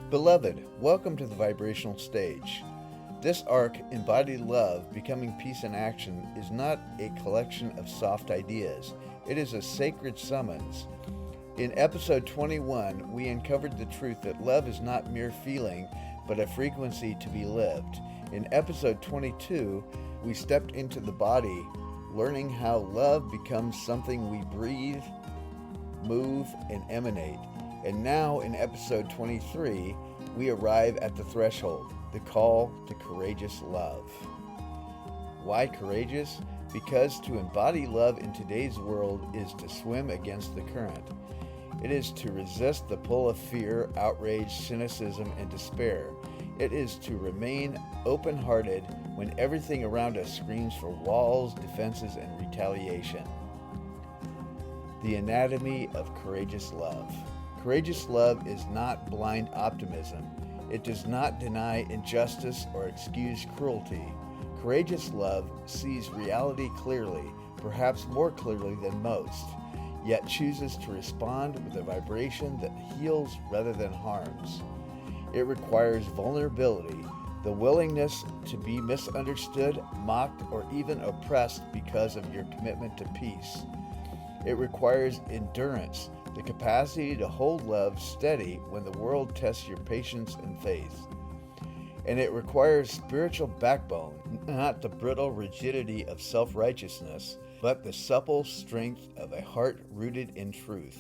Beloved, welcome to the Vibrational Stage. This arc, Embodied Love, Becoming Peace in Action, is not a collection of soft ideas. It is a sacred summons. In episode 21, we uncovered the truth that love is not mere feeling, but a frequency to be lived. In episode 22, we stepped into the body, learning how love becomes something we breathe, move, and emanate. And now in episode 23, we arrive at the threshold, the call to courageous love. Why courageous? Because to embody love in today's world is to swim against the current. It is to resist the pull of fear, outrage, cynicism, and despair. It is to remain open-hearted when everything around us screams for walls, defenses, and retaliation. The anatomy of courageous love. Courageous love is not blind optimism. It does not deny injustice or excuse cruelty. Courageous love sees reality clearly, perhaps more clearly than most, yet chooses to respond with a vibration that heals rather than harms. It requires vulnerability, the willingness to be misunderstood, mocked, or even oppressed because of your commitment to peace. It requires endurance, the capacity to hold love steady when the world tests your patience and faith. And it requires spiritual backbone, not the brittle rigidity of self-righteousness, but the supple strength of a heart rooted in truth.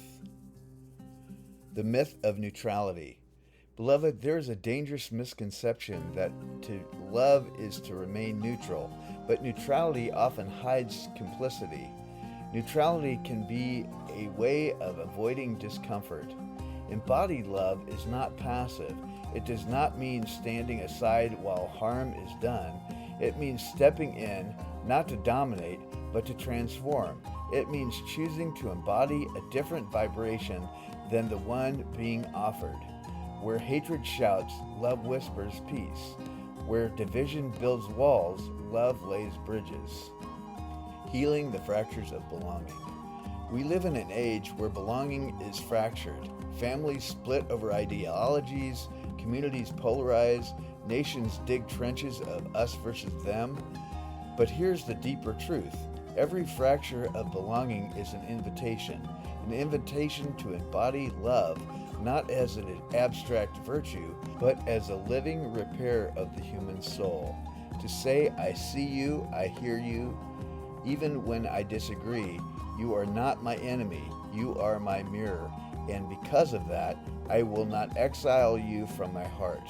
The myth of neutrality. Beloved, there is a dangerous misconception that to love is to remain neutral, but neutrality often hides complicity. Neutrality can be a way of avoiding discomfort. Embodied love is not passive. It does not mean standing aside while harm is done. It means stepping in, not to dominate, but to transform. It means choosing to embody a different vibration than the one being offered. Where hatred shouts, love whispers peace. Where division builds walls, love lays bridges. Healing the fractures of belonging. We live in an age where belonging is fractured. Families split over ideologies, communities polarize, nations dig trenches of us versus them. But here's the deeper truth. Every fracture of belonging is an invitation to embody love, not as an abstract virtue, but as a living repair of the human soul. To say, I see you, I hear you, even when I disagree, you are not my enemy, you are my mirror, and because of that, I will not exile you from my heart.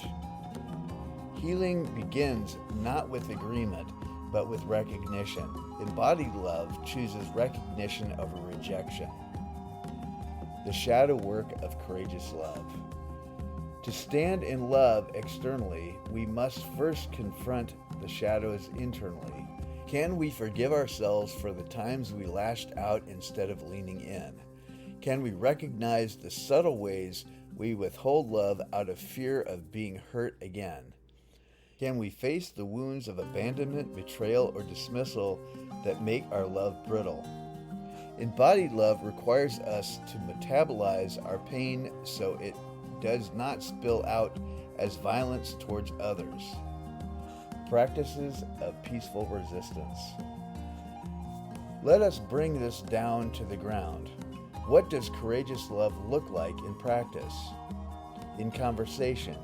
Healing begins not with agreement, but with recognition. Embodied love chooses recognition over rejection. The shadow work of courageous love. To stand in love externally, we must first confront the shadows internally. Can we forgive ourselves for the times we lashed out instead of leaning in? Can we recognize the subtle ways we withhold love out of fear of being hurt again? Can we face the wounds of abandonment, betrayal, or dismissal that make our love brittle? Embodied love requires us to metabolize our pain so it does not spill out as violence towards others. Practices of peaceful resistance. Let us bring this down to the ground. What does courageous love look like in practice? In conversation,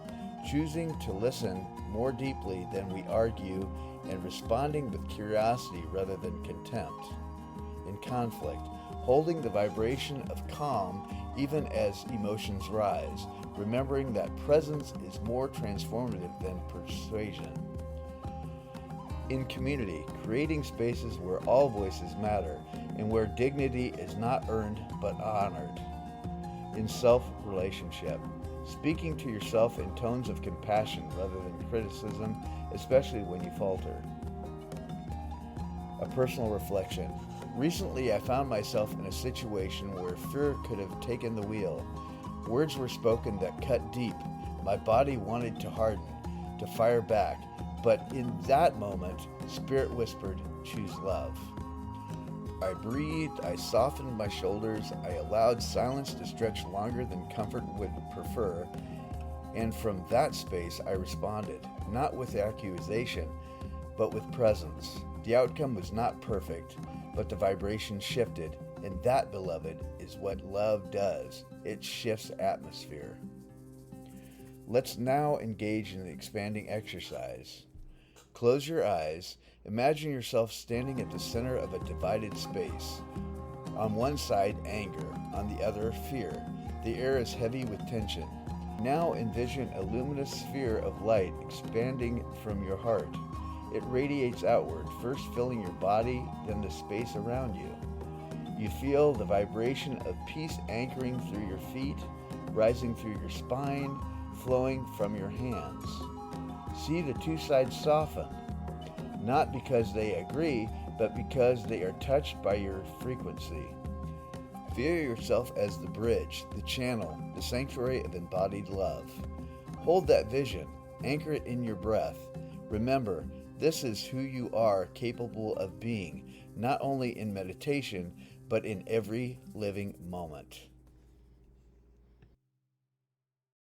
choosing to listen more deeply than we argue and responding with curiosity rather than contempt. In conflict, holding the vibration of calm even as emotions rise, remembering that presence is more transformative than persuasion. In community, creating spaces where all voices matter and where dignity is not earned but honored. In self-relationship, speaking to yourself in tones of compassion rather than criticism, especially when you falter. A personal reflection. Recently, I found myself in a situation where fear could have taken the wheel. Words were spoken that cut deep. My body wanted to harden, to fire back. But in that moment, Spirit whispered, choose love. I breathed, I softened my shoulders, I allowed silence to stretch longer than comfort would prefer, And from that space, I responded, not with accusation, but with presence. The outcome was not perfect, but the vibration shifted, and that, beloved, is what love does. It shifts atmosphere. Let's now engage in the expanding exercise. Close your eyes. Imagine yourself standing at the center of a divided space. On one side, anger. On the other, fear. The air is heavy with tension. Now envision a luminous sphere of light expanding from your heart. It radiates outward, first filling your body, then the space around you. You feel the vibration of peace anchoring through your feet, rising through your spine, flowing from your hands. See the two sides soften, not because they agree, but because they are touched by your frequency. Feel yourself as the bridge, the channel, the sanctuary of embodied love. Hold that vision, anchor it in your breath. Remember, this is who you are capable of being, not only in meditation, but in every living moment.